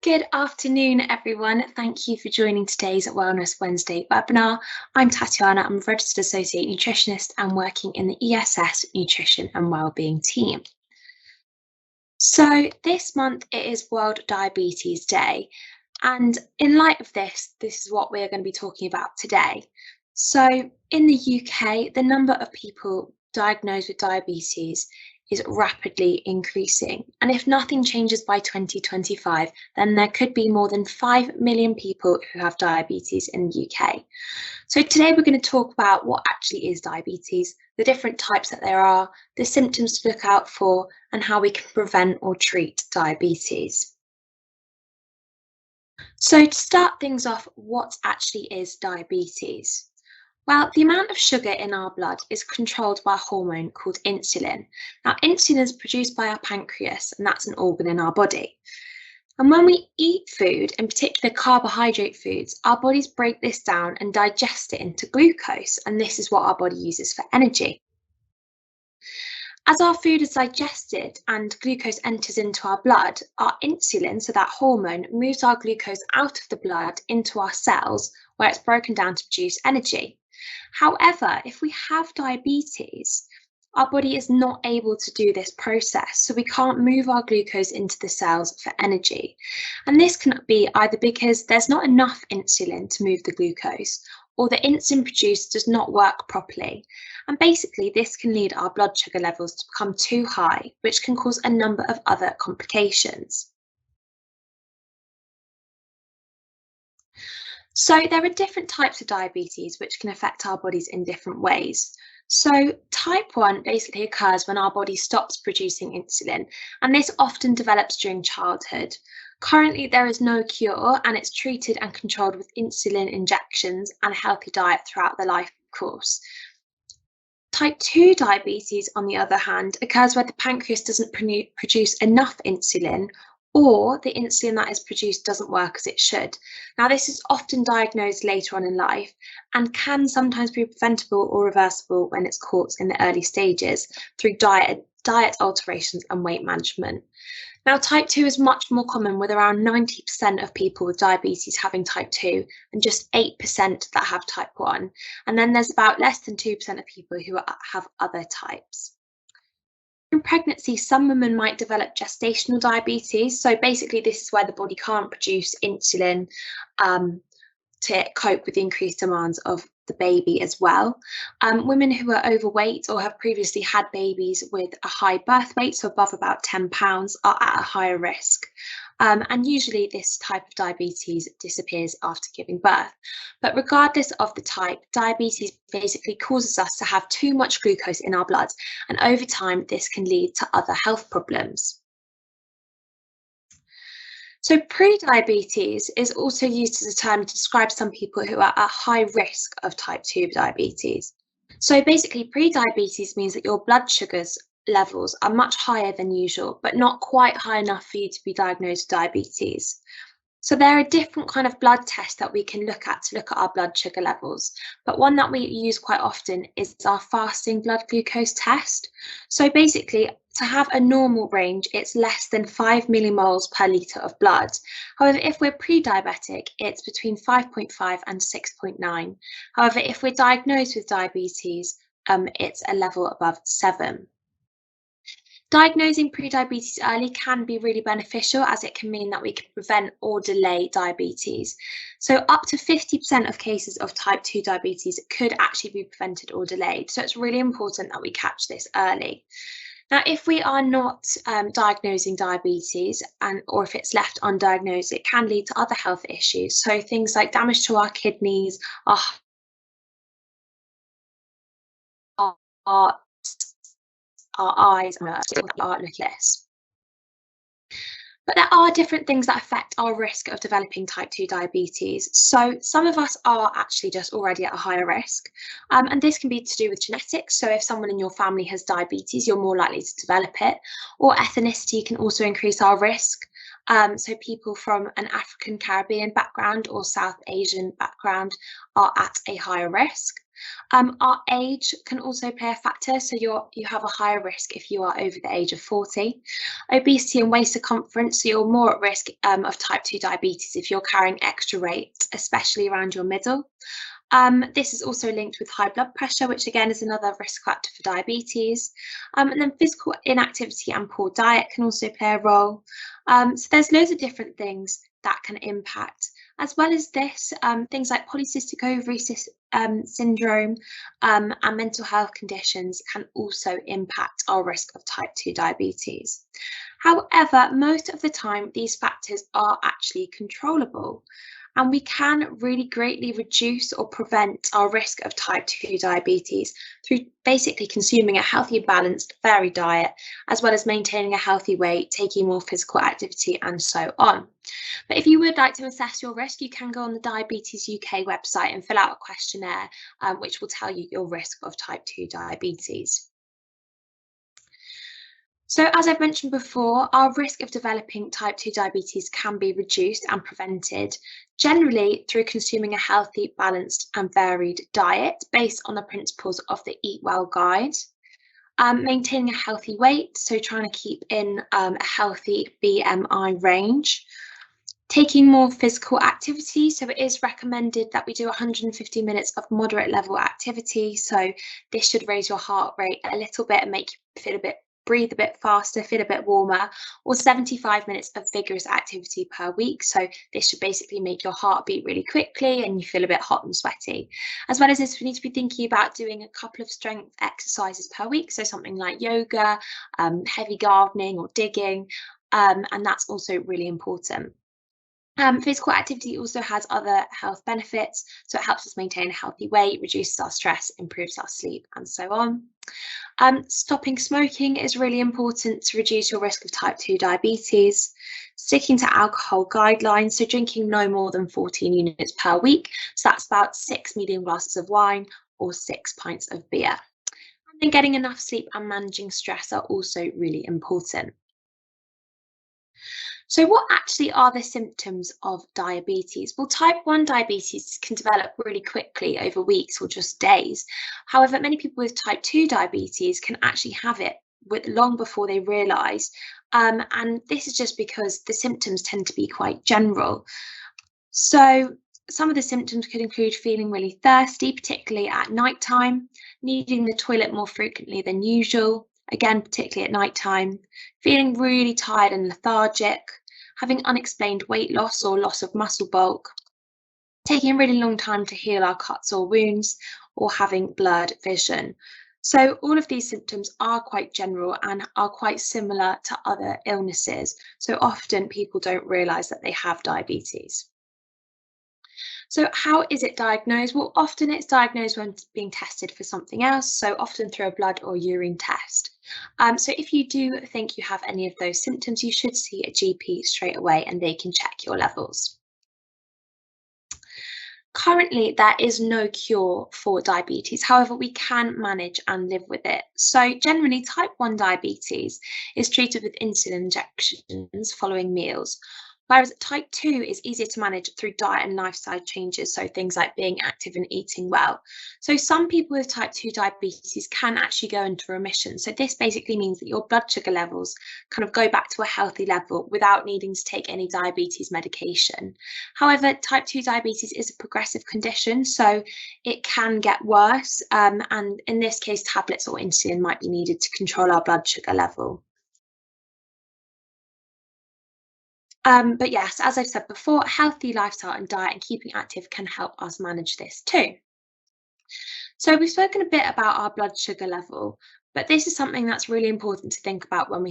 Good afternoon, everyone. Thank you for joining today's Wellness Wednesday webinar. I'm Tatiana. I'm a Registered Associate Nutritionist and working in the ESS Nutrition and Wellbeing team. So this month it is World Diabetes Day. And in light of this is what we're going to be talking about today. So in the UK, the number of people diagnosed with diabetes is rapidly increasing. And if nothing changes by 2025, then there could be more than 5 million people who have diabetes in the UK. So today we're going to talk about what actually is diabetes, the different types that there are, the symptoms to look out for, and how we can prevent or treat diabetes. So to start things off, what actually is diabetes? Well, the amount of sugar in our blood is controlled by a hormone called insulin. Now, insulin is produced by our pancreas, and that's an organ in our body. And when we eat food, in particular carbohydrate foods, our bodies break this down and digest it into glucose, and this is what our body uses for energy. As our food is digested and glucose enters into our blood, our insulin, so that hormone, moves our glucose out of the blood into our cells, where it's broken down to produce energy. However, if we have diabetes, our body is not able to do this process, so we can't move our glucose into the cells for energy. And this can be either because there's not enough insulin to move the glucose, or the insulin produced does not work properly. And basically, this can lead our blood sugar levels to become too high, which can cause a number of other complications. So there are different types of diabetes which can affect our bodies in different ways. So type 1 basically occurs when our body stops producing insulin, and this often develops during childhood. Currently, there is no cure, and it's treated and controlled with insulin injections and a healthy diet throughout the life course. Type 2 diabetes, on the other hand, occurs where the pancreas doesn't produce enough insulin, or the insulin that is produced doesn't work as it should. Now, this is often diagnosed later on in life and can sometimes be preventable or reversible when it's caught in the early stages through diet alterations and weight management. Now, type 2 is much more common, with around 90% of people with diabetes having type 2 and just 8% that have type 1. And then there's about less than 2% of people who have other types. In pregnancy, some women might develop gestational diabetes. So basically, this is where the body can't produce insulin to cope with the increased demands of the baby as well. Women who are overweight or have previously had babies with a high birth weight, so above about 10 pounds, are at a higher risk. And usually this type of diabetes disappears after giving birth. But regardless of the type, diabetes basically causes us to have too much glucose in our blood, and over time this can lead to other health problems. So pre-diabetes is also used as a term to describe some people who are at high risk of type 2 diabetes. So basically, pre-diabetes means that your blood sugars levels are much higher than usual, but not quite high enough for you to be diagnosed with diabetes. So there are different kind of blood tests that we can look at to look at our blood sugar levels, but one that we use quite often is our fasting blood glucose test. So basically, to have a normal range, it's less than 5 millimoles per litre of blood. However, if we're pre-diabetic, it's between 5.5 and 6.9. However, if we're diagnosed with diabetes, it's a level above 7. Diagnosing pre-diabetes early can be really beneficial, as it can mean that we can prevent or delay diabetes. So up to 50% of cases of type 2 diabetes could actually be prevented or delayed. So it's really important that we catch this early. Now, if we are not diagnosing diabetes, or if it's left undiagnosed, it can lead to other health issues. So things like damage to our kidneys, our heart, our eyes, and our nucleus. But there are different things that affect our risk of developing type 2 diabetes. So some of us are actually just already at a higher risk, and this can be to do with genetics. So if someone in your family has diabetes, you're more likely to develop it, or ethnicity can also increase our risk. So people from an African Caribbean background or South Asian background are at a higher risk. Our age can also play a factor, so you have a higher risk if you are over the age of 40. Obesity and waist circumference, so you're more at risk of type 2 diabetes if you're carrying extra weight, especially around your middle. This is also linked with high blood pressure, which again is another risk factor for diabetes. And then physical inactivity and poor diet can also play a role. So there's loads of different things that can impact. As well as this, things like polycystic ovary syndrome and mental health conditions can also impact our risk of type 2 diabetes. However, most of the time, these factors are actually controllable, and we can really greatly reduce or prevent our risk of type 2 diabetes through basically consuming a healthy, balanced, varied diet, as well as maintaining a healthy weight, taking more physical activity, and so on. But if you would like to assess your risk, you can go on the Diabetes UK website and fill out a questionnaire, which will tell you your risk of type 2 diabetes. So as I've mentioned before, our risk of developing type 2 diabetes can be reduced and prevented, generally through consuming a healthy, balanced and varied diet based on the principles of the Eat Well guide. Maintaining a healthy weight, so trying to keep in a healthy BMI range. Taking more physical activity, so it is recommended that we do 150 minutes of moderate level activity. So this should raise your heart rate a little bit and make you feel breathe a bit faster, feel a bit warmer, or 75 minutes of vigorous activity per week. So this should basically make your heart beat really quickly and you feel a bit hot and sweaty. As well as this, we need to be thinking about doing a couple of strength exercises per week. So something like yoga, heavy gardening or digging, and that's also really important. Physical activity also has other health benefits, so it helps us maintain a healthy weight, reduces our stress, improves our sleep, and so on. Stopping smoking is really important to reduce your risk of type 2 diabetes. Sticking to alcohol guidelines, so drinking no more than 14 units per week, so that's about 6 medium glasses of wine or 6 pints of beer. And then getting enough sleep and managing stress are also really important. So what actually are the symptoms of diabetes? Well, type 1 diabetes can develop really quickly over weeks or just days. However, many people with type 2 diabetes can actually have it long before they realise. And this is just because the symptoms tend to be quite general. So some of the symptoms could include feeling really thirsty, particularly at night time, needing the toilet more frequently than usual, again, particularly at night time, feeling really tired and lethargic, having unexplained weight loss or loss of muscle bulk, taking a really long time to heal our cuts or wounds, or having blurred vision. So all of these symptoms are quite general and are quite similar to other illnesses. So often people don't realise that they have diabetes. So how is it diagnosed? Well, often it's diagnosed when being tested for something else, so often through a blood or urine test. So if you do think you have any of those symptoms, you should see a GP straight away and they can check your levels. Currently, there is no cure for diabetes. However, we can manage and live with it. So generally, type 1 diabetes is treated with insulin injections following meals, whereas type 2 is easier to manage through diet and lifestyle changes, so things like being active and eating well. So some people with type 2 diabetes can actually go into remission. So this basically means that your blood sugar levels kind of go back to a healthy level without needing to take any diabetes medication. However, type 2 diabetes is a progressive condition, so it can get worse, and in this case, tablets or insulin might be needed to control our blood sugar level. But yes, as I've said before, a healthy lifestyle and diet and keeping active can help us manage this too. So we've spoken a bit about our blood sugar level, but this is something that's really important to think about when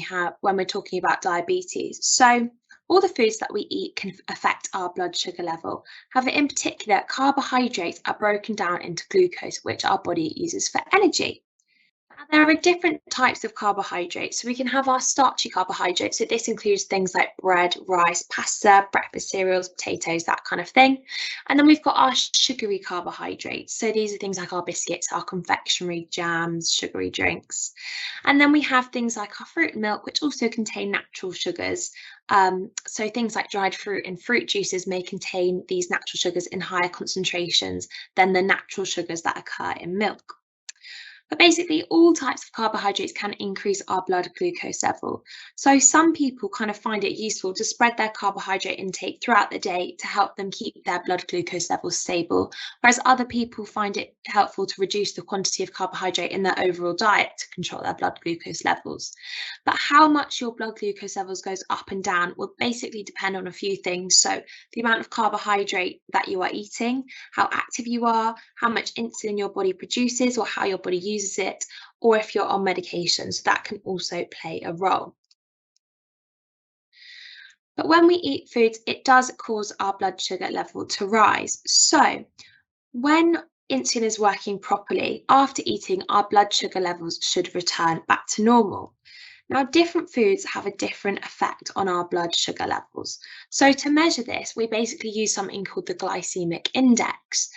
we're talking about diabetes. So all the foods that we eat can affect our blood sugar level. However, in particular, carbohydrates are broken down into glucose, which our body uses for energy. Now, there are different types of carbohydrates. So we can have our starchy carbohydrates. So this includes things like bread, rice, pasta, breakfast cereals, potatoes, that kind of thing. And then we've got our sugary carbohydrates. So these are things like our biscuits, our confectionery, jams, sugary drinks. And then we have things like our fruit and milk, which also contain natural sugars. So things like dried fruit and fruit juices may contain these natural sugars in higher concentrations than the natural sugars that occur in milk. But basically, all types of carbohydrates can increase our blood glucose level. So some people kind of find it useful to spread their carbohydrate intake throughout the day to help them keep their blood glucose levels stable, whereas other people find it helpful to reduce the quantity of carbohydrate in their overall diet to control their blood glucose levels. But how much your blood glucose levels goes up and down will basically depend on a few things. So the amount of carbohydrate that you are eating, how active you are, how much insulin your body produces or how your body uses it, or if you're on medication. So that can also play a role. But when we eat foods, it does cause our blood sugar level to rise. So when insulin is working properly, after eating, our blood sugar levels should return back to normal. Now, different foods have a different effect on our blood sugar levels. So to measure this, we basically use something called the glycemic index,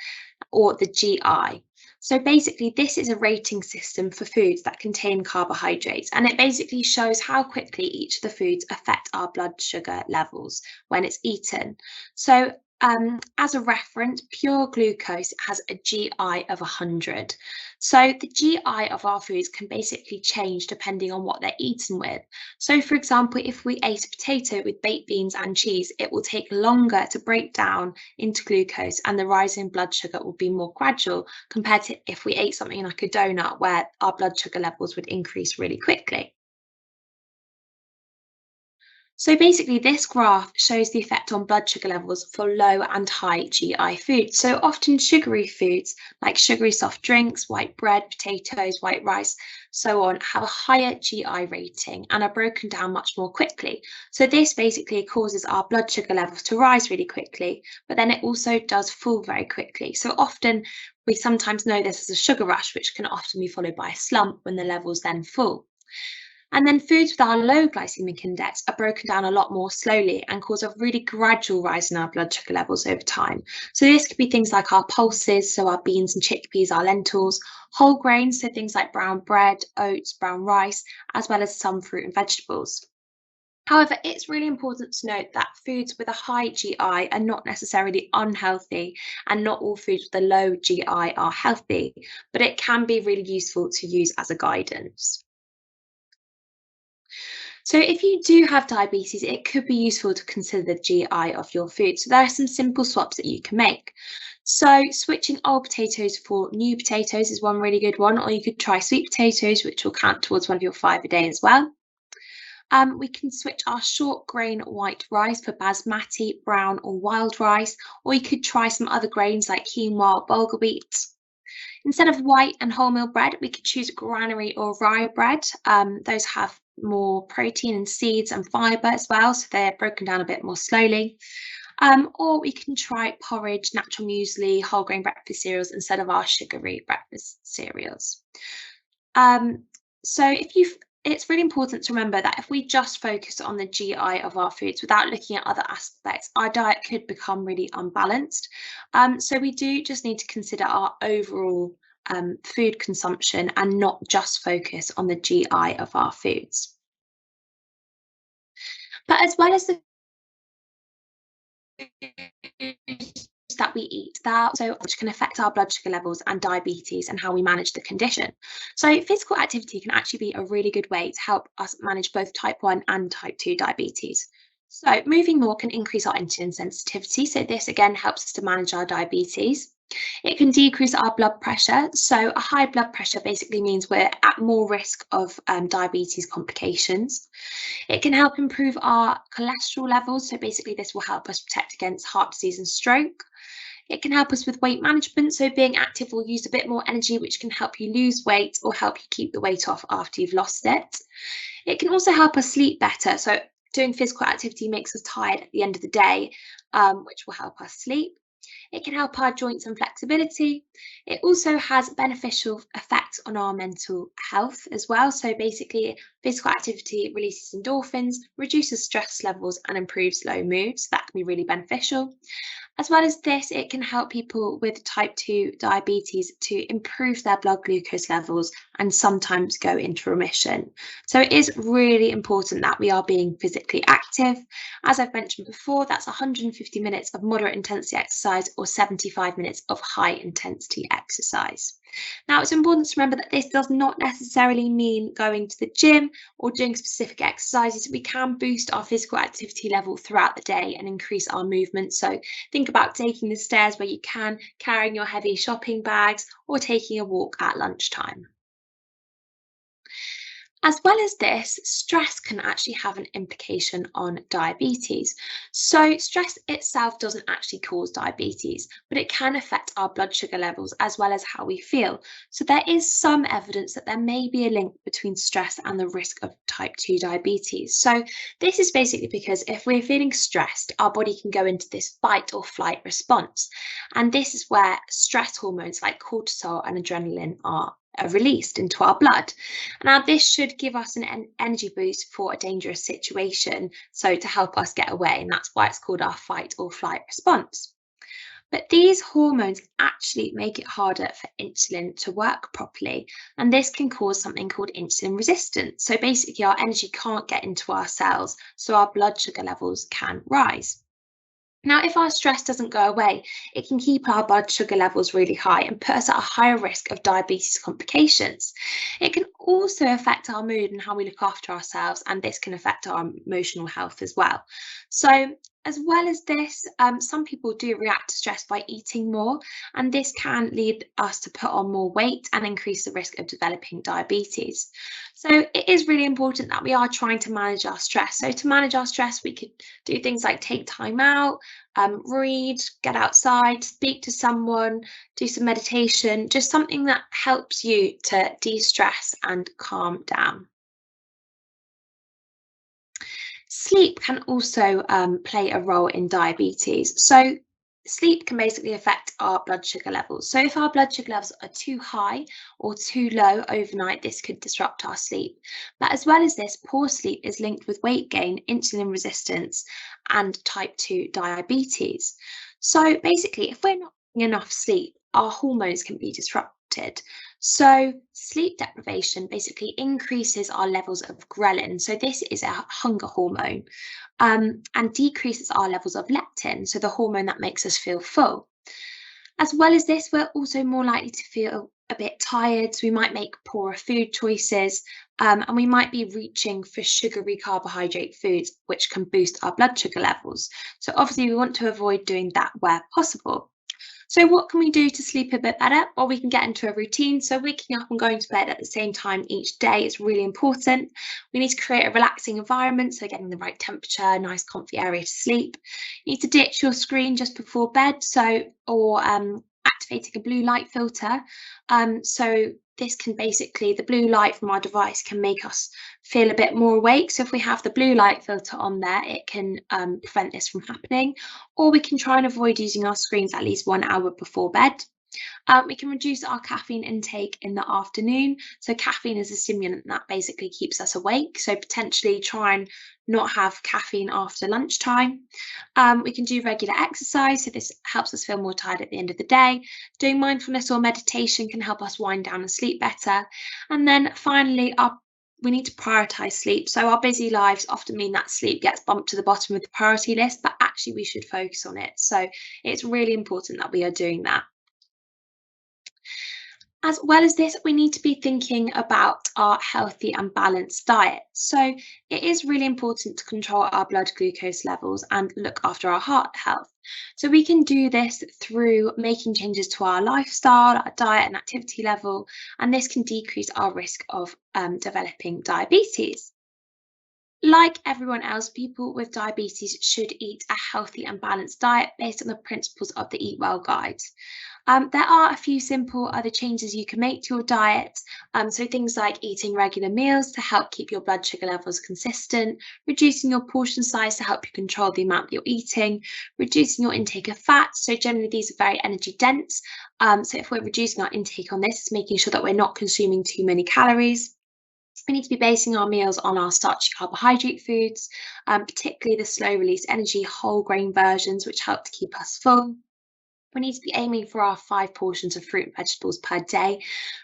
or the GI. So basically, this is a rating system for foods that contain carbohydrates, and it basically shows how quickly each of the foods affect our blood sugar levels when it's eaten. So as a reference, pure glucose has a GI of 100. So the GI of our foods can basically change depending on what they're eaten with. So for example, if we ate a potato with baked beans and cheese, it will take longer to break down into glucose and the rise in blood sugar will be more gradual compared to if we ate something like a donut where our blood sugar levels would increase really quickly. So basically, this graph shows the effect on blood sugar levels for low and high GI foods. So often sugary foods like sugary soft drinks, white bread, potatoes, white rice, so on, have a higher GI rating and are broken down much more quickly. So this basically causes our blood sugar levels to rise really quickly, but then it also does fall very quickly. So often we sometimes know this as a sugar rush, which can often be followed by a slump when the levels then fall. And then foods with our low glycemic index are broken down a lot more slowly and cause a really gradual rise in our blood sugar levels over time. So this could be things like our pulses, so our beans and chickpeas, our lentils, whole grains, so things like brown bread, oats, brown rice, as well as some fruit and vegetables. However, it's really important to note that foods with a high GI are not necessarily unhealthy, and not all foods with a low GI are healthy, but it can be really useful to use as a guidance. So if you do have diabetes, it could be useful to consider the GI of your food. So there are some simple swaps that you can make. So switching old potatoes for new potatoes is one really good one, or you could try sweet potatoes, which will count towards one of your 5 a day as well. We can switch our short grain white rice for basmati, brown or wild rice, or you could try some other grains like quinoa, bulgur wheat. Instead of white and wholemeal bread, we could choose granary or rye bread. Those have more protein and seeds and fibre as well, so they're broken down a bit more slowly. Or we can try porridge, natural muesli, whole grain breakfast cereals instead of our sugary breakfast cereals. Um, so it's really important to remember that if we just focus on the GI of our foods without looking at other aspects, our diet could become really unbalanced. So we do just need to consider our overall food consumption and not just focus on the GI of our foods. But as well as the foods that we eat, that also which can affect our blood sugar levels and diabetes and how we manage the condition. So physical activity can actually be a really good way to help us manage both type 1 and type 2 diabetes. So moving more can increase our insulin sensitivity. So this again helps us to manage our diabetes. It can decrease our blood pressure. So a high blood pressure basically means we're at more risk of diabetes complications. It can help improve our cholesterol levels. So basically this will help us protect against heart disease and stroke. It can help us with weight management. So being active will use a bit more energy, which can help you lose weight or help you keep the weight off after you've lost it. It can also help us sleep better. So doing physical activity makes us tired at the end of the day, which will help us sleep. It can help our joints and flexibility. It also has beneficial effects on our mental health as well. So basically, physical activity releases endorphins, reduces stress levels, and improves low mood. So that can be really beneficial. As well as this, it can help people with type 2 diabetes to improve their blood glucose levels and sometimes go into remission. So it is really important that we are being physically active. As I've mentioned before, that's 150 minutes of moderate intensity exercise or 75 minutes of high intensity exercise. Now, it's important to remember that this does not necessarily mean going to the gym or doing specific exercises. We can boost our physical activity level throughout the day and increase our movement. So think about taking the stairs where you can, carrying your heavy shopping bags, or taking a walk at lunchtime. As well as this, stress can actually have an implication on diabetes. So, stress itself doesn't actually cause diabetes, but it can affect our blood sugar levels as well as how we feel. So, there is some evidence that there may be a link between stress and the risk of type 2 diabetes. So, this is basically because if we're feeling stressed, our body can go into this fight or flight response. And this is where stress hormones like cortisol and adrenaline are released into our blood. Now, this should give us an energy boost for a dangerous situation, so to help us get away, and that's why it's called our fight or flight response. But these hormones actually make it harder for insulin to work properly, and this can cause something called insulin resistance. So basically, our energy can't get into our cells, so our blood sugar levels can rise. Now, if our stress doesn't go away, it can keep our blood sugar levels really high and put us at a higher risk of diabetes complications. It can also affect our mood and how we look after ourselves, and this can affect our emotional health as well. So, as well as this, some people do react to stress by eating more, and this can lead us to put on more weight and increase the risk of developing diabetes. So, it is really important that we are trying to manage our stress. So, to manage our stress, we could do things like take time out, read, get outside, speak to someone, do some meditation, just something that helps you to de stress and calm down. Sleep can also play a role in diabetes. So, sleep can basically affect our blood sugar levels. So, if our blood sugar levels are too high or too low overnight, this could disrupt our sleep. But as well as this, poor sleep is linked with weight gain, insulin resistance, and type 2 diabetes. So, basically, if we're not getting enough sleep, our hormones can be disrupted. So, sleep deprivation basically increases our levels of ghrelin. So, this is a hunger hormone, and decreases our levels of leptin, so the hormone that makes us feel full. As well as this, we're also more likely to feel a bit tired, so we might make poorer food choices, and we might be reaching for sugary carbohydrate foods, which can boost our blood sugar levels. So, obviously, we want to avoid doing that where possible. So what can we do to sleep a bit better? Well, we can get into a routine. So waking up and going to bed at the same time each day is really important. We need to create a relaxing environment, so getting the right temperature, nice comfy area to sleep. You need to ditch your screen just before bed, or activating a blue light filter. So this can basically, the blue light from our device can make us feel a bit more awake. So if we have the blue light filter on there, it can prevent this from happening. Or we can try and avoid using our screens at least 1 hour before bed. We can reduce our caffeine intake in the afternoon. So caffeine is a stimulant that basically keeps us awake. So potentially try and not have caffeine after lunchtime. We can do regular exercise. So this helps us feel more tired at the end of the day. Doing mindfulness or meditation can help us wind down and sleep better. And then finally, we need to prioritize sleep. So our busy lives often mean that sleep gets bumped to the bottom of the priority list, but actually we should focus on it. So it's really important that we are doing that. As well as this, we need to be thinking about our healthy and balanced diet. So it is really important to control our blood glucose levels and look after our heart health. So we can do this through making changes to our lifestyle, our diet and activity level, and this can decrease our risk of developing diabetes. Like everyone else, people with diabetes should eat a healthy and balanced diet based on the principles of the Eat Well guide. There are a few simple other changes you can make to your diet. So things like eating regular meals to help keep your blood sugar levels consistent, reducing your portion size to help you control the amount that you're eating, reducing your intake of fat. So generally these are very energy dense. So if we're reducing our intake on this, making sure that we're not consuming too many calories. We need to be basing our meals on our starchy carbohydrate foods, particularly the slow release energy whole grain versions, which help to keep us full. We need to be aiming for our 5 portions of fruit and vegetables per day,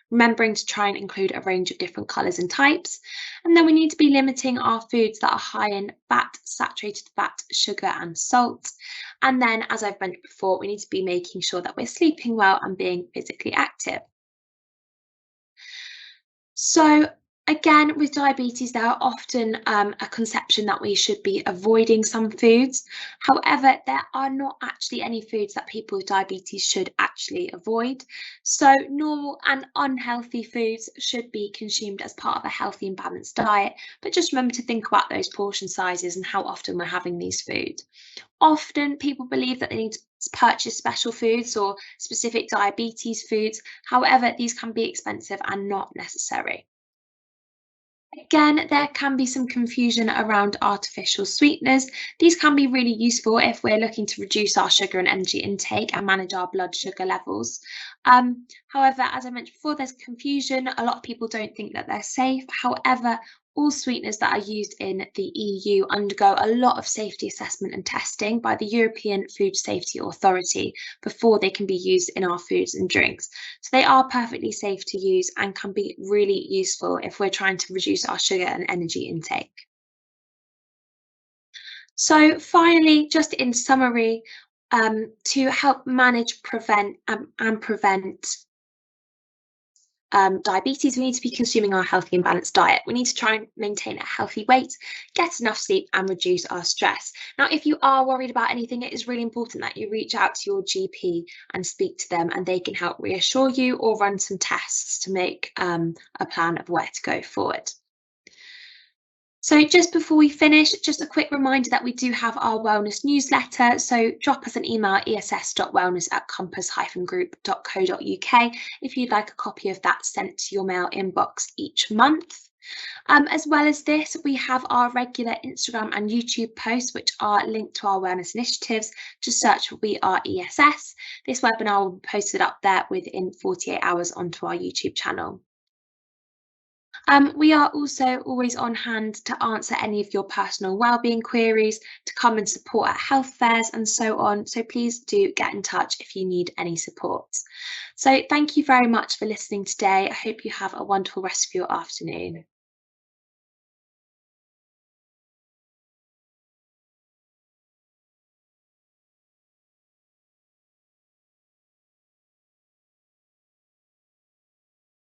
remembering to try and include a range of different colours and types. And then we need to be limiting our foods that are high in fat, saturated fat, sugar, and salt. And then, as I've mentioned before, we need to be making sure that we're sleeping well and being physically active. So again, with diabetes, there are often a conception that we should be avoiding some foods. However, there are not actually any foods that people with diabetes should actually avoid. So normal and unhealthy foods should be consumed as part of a healthy and balanced diet. But just remember to think about those portion sizes and how often we're having these foods. Often people believe that they need to purchase special foods or specific diabetes foods. However, these can be expensive and not necessary. Again, there can be some confusion around artificial sweeteners. These can be really useful if we're looking to reduce our sugar and energy intake and manage our blood sugar levels. However, as I mentioned before, there's confusion. A lot of people don't think that they're safe. However, all sweeteners that are used in the EU undergo a lot of safety assessment and testing by the European Food Safety Authority before they can be used in our foods and drinks. So they are perfectly safe to use and can be really useful if we're trying to reduce our sugar and energy intake. So finally, just in summary, to help manage, prevent and prevent diabetes, we need to be consuming our healthy and balanced diet. We need to try and maintain a healthy weight, get enough sleep, and reduce our stress. Now, if you are worried about anything, it is really important that you reach out to your GP and speak to them, and they can help reassure you or run some tests to make a plan of where to go forward. So just before we finish, just a quick reminder that we do have our wellness newsletter. So drop us an email, ess.wellness@compass-group.co.uk if you'd like a copy of that sent to your mail inbox each month. As well as this, we have our regular Instagram and YouTube posts, which are linked to our wellness initiatives. Just search for We Are ESS. This webinar will be posted up there within 48 hours onto our YouTube channel. We are also always on hand to answer any of your personal wellbeing queries, to come and support at health fairs and so on. So please do get in touch if you need any support. So thank you very much for listening today. I hope you have a wonderful rest of your afternoon.